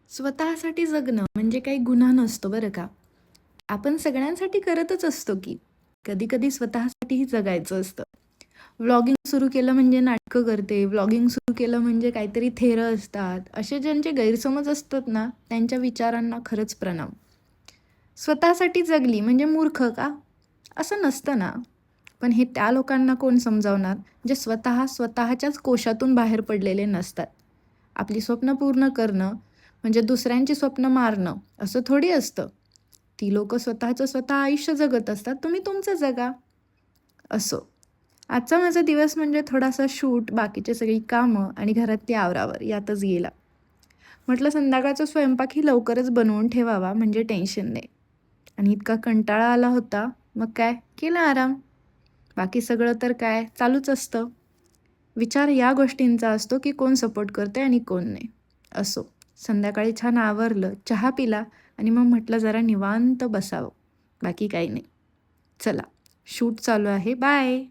स्वतःसाठी जगणं म्हणजे काही गुन्हा नसतो बरं का. आपण सगळ्यांसाठी करतच असतो की. कधी-कधी स्वतःसाठीही जगायचं असतं. व्लॉगिंग सुरू केलं म्हणजे नाटकं करते, व्लॉगिंग सुरू केलं म्हणजे काहीतरी थेरं असतात. असे ज्यांचे गैरसमज असतात ना, त्यांच्या विचारांना खरंच प्रणाम. स्वतःसाठी जगली म्हणजे मूर्ख का? असं नसतं ना. पण हे त्या लोकांना कोण समजावणार, जे स्वतःच्याच कोशातून बाहेर पडलेले नसतात. आपली स्वप्न पूर्ण करणं म्हणजे दुसऱ्यांची स्वप्न मारणं असं थोडी असतं. ती लोकं स्वतःचं स्वतः आयुष्य जगत असतात, तुम्ही तुमचं जगा. असो. आजचा माझा दिवस म्हणजे थोडासा शूट, बाकीची सगळी कामं आणि घरातली आवरावर यातच गेला. म्हटलं संध्याकाळचा स्वयंपाकही लवकरच बनवून ठेवावा म्हणजे टेन्शन नाही. आणि इतका कंटाळा आला होता, मग काय केला आराम. बाकी सगळं तर काय चालूच असतं. विचार या गोष्टींचा असतो की कोण सपोर्ट करते आणि कोण नाही. असो. संध्याकाळी छान आवरलं, चहा पिला आणि मग म्हटलं जरा निवांत बसावं. बाकी काही नाही. चला, शूट चालू आहे. बाय.